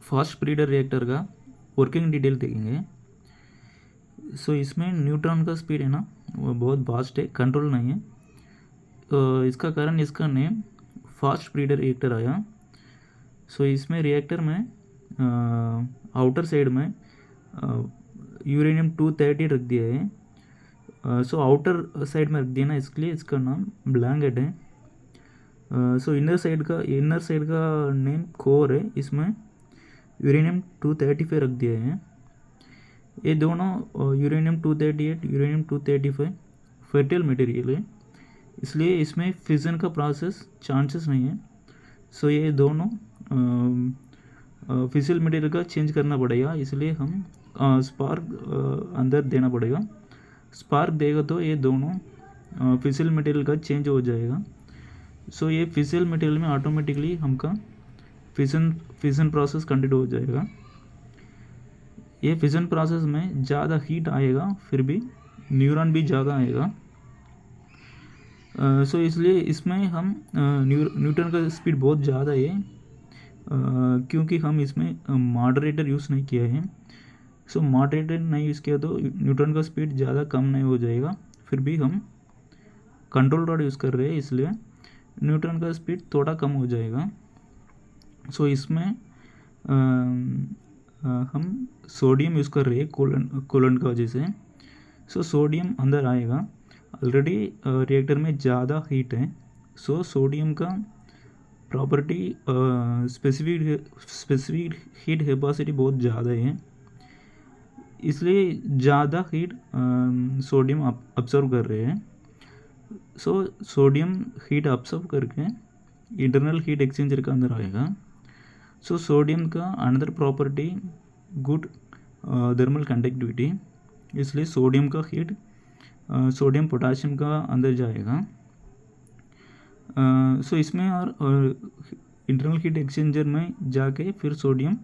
Fast breeder reactor का working detail देखेंगे। सो इसमें न्यूट्रॉन का स्पीड है ना वो बहुत फास्ट है, कंट्रोल नहीं है। इसका कारण इसका नेम फास्ट ब्रीडर रिएक्टर आया। सो इसमें रिएक्टर में आउटर साइड में यूरेनियम 230 रख दिया है। सो आउटर साइड में रख दिया ना, इसलिए इसका नाम ब्लैंकेट है। सो इनर साइड का नेम कोर है, इसमें यूरेनियम 235 रख दिया है। ये दोनों यूरेनियम 238 यूरेनियम 235 फर्टाइल मटेरियल है, इसलिए इसमें फिजन का प्रोसेस चांसेस नहीं है। सो ये दोनों फिजिकल मटेरियल का चेंज करना पड़ेगा, इसलिए हम स्पार्क अंदर देना पड़ेगा। स्पार्क देगा तो ये दोनों फिजिकल मटेरियल का चेंज हो जाएगा। सो ये फिजिकल मटेरियल में ऑटोमेटिकली हमका फिजन प्रोसेस कंटिन्यू हो जाएगा। ये फिजन प्रोसेस में ज़्यादा हीट आएगा, फिर भी न्यूरॉन भी ज़्यादा आएगा। सो इसलिए इसमें हम न्यूट्रॉन का स्पीड बहुत ज़्यादा है, क्योंकि हम इसमें मॉडरेटर यूज़ नहीं किया है। सो मॉडरेटर नहीं यूज़ किया तो न्यूट्रॉन का स्पीड ज़्यादा कम नहीं हो जाएगा, फिर भी हम कंट्रोल रॉड यूज़ कर रहे हैं, इसलिए न्यूट्रॉन का स्पीड थोड़ा कम हो जाएगा। सो इसमें हम सोडियम यूज़ कर रहे हैं कूलेंट का वजह से। सो सोडियम अंदर आएगा, ऑलरेडी रिएक्टर में ज़्यादा हीट है। सो सोडियम का प्रॉपर्टी स्पेसिफिक हीट कैपेसिटी बहुत ज़्यादा है, इसलिए ज़्यादा हीट सोडियम अब्सर्व कर रहे हैं। सो सोडियम हीट अब्सर्व करके इंटरनल हीट एक्सचेंजर का अंदर आएगा। सो सोडियम का another property good thermal conductivity, इसलिए सोडियम का हीट सोडियम पोटाशियम का अंदर जाएगा। सो इसमें और इंटरनल हीट एक्सचेंजर में जाके फिर सोडियम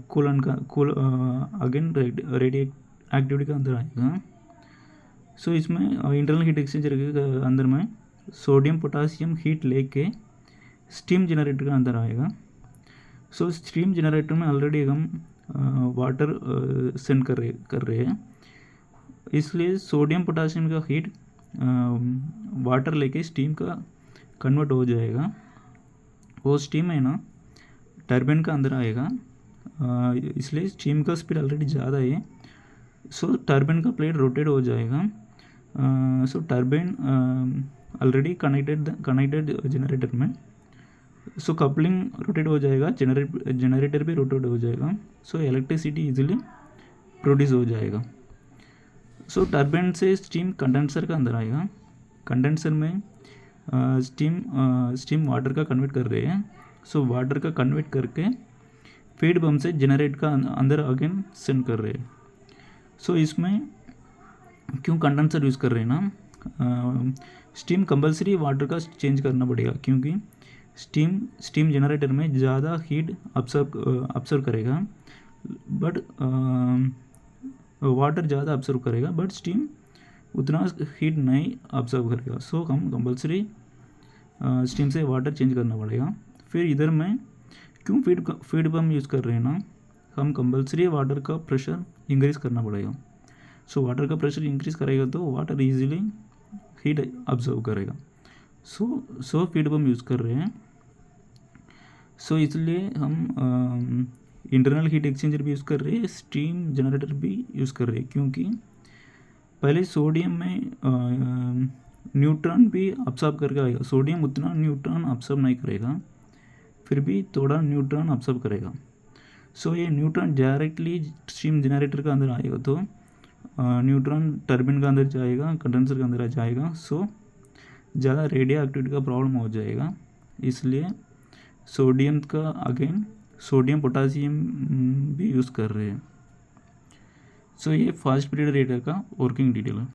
कूलेंट का अगेन रेडियो एक्टिविटी का अंदर आएगा। सो इसमें इंटरनल हीट एक्सचेंजर के अंदर में सोडियम पोटासियम हीट लेके स्टीम जनरेटर का अंदर आएगा। सो स्टीम जनरेटर में ऑलरेडी हम वाटर सेंड कर रहे हैं, इसलिए सोडियम पोटासियम का हीट वाटर लेके स्टीम का कन्वर्ट हो जाएगा। वो स्टीम है ना टर्बाइन का अंदर आएगा, इसलिए स्टीम का स्पीड ऑलरेडी ज़्यादा है। सो टर्बाइन का प्लेट रोटेट हो जाएगा। सो टर्बाइन ऑलरेडी कनेक्टेड जनरेटर में। सो कपलिंग रोटेट हो जाएगा, जनरेटर भी रोटेट हो जाएगा। सो इलेक्ट्रिसिटी इजीली प्रोड्यूस हो जाएगा। सो टर्बाइन से स्टीम कंडेंसर का अंदर आएगा। कंडेंसर में स्टीम वाटर का कन्वर्ट कर रहे हैं। सो वाटर का कन्वर्ट करके फीड पंप से जनरेट का अंदर अगेन सेंड कर रहे हैं। सो इसमें क्यों कंडेंसर यूज़ कर रहे हैं ना, स्टीम कंपलसरी वाटर का चेंज करना पड़ेगा, क्योंकि स्टीम जनरेटर में ज़्यादा हीट अब्सर्व करेगा, बट वाटर ज़्यादा अब्सर्व करेगा, बट स्टीम उतना हीट नहीं अब्सर्व करेगा। सो हम कंपलसरी स्टीम से वाटर चेंज करना पड़ेगा। फिर इधर में क्यों फीड पंप यूज़ कर रहे हैं ना, हम कंपलसरी वाटर का प्रेशर इंक्रीज़ करना पड़ेगा। सो वाटर का प्रेशर इंक्रीज़ करेगा तो वाटर इजीली हीट अब्सर्व करेगा। सो फीड पंप यूज़ कर रहे हैं। सो इसलिए हम इंटरनल हीट एक्सचेंजर भी यूज़ कर रहे हैं, स्टीम जनरेटर भी यूज़ कर रहे हैं, क्योंकि पहले सोडियम में न्यूट्रॉन भी अब्सर्व करके आएगा। सोडियम उतना न्यूट्रॉन अब्सर्व नहीं करेगा, फिर भी थोड़ा न्यूट्रॉन अब्सर्व करेगा। सो ये न्यूट्रॉन डायरेक्टली स्टीम जनरेटर का अंदर आएगा तो न्यूट्रॉन टर्बाइन का अंदर जाएगा, कंडेंसर का अंदर जाएगा। सो ज़्यादा रेडियो एक्टिविटी का प्रॉब्लम हो जाएगा, इसलिए सोडियम का अगेन सोडियम पोटासियम भी यूज़ कर रहे हैं। सो ये फास्ट ब्रीडर रिएक्टर का वर्किंग डिटेल है।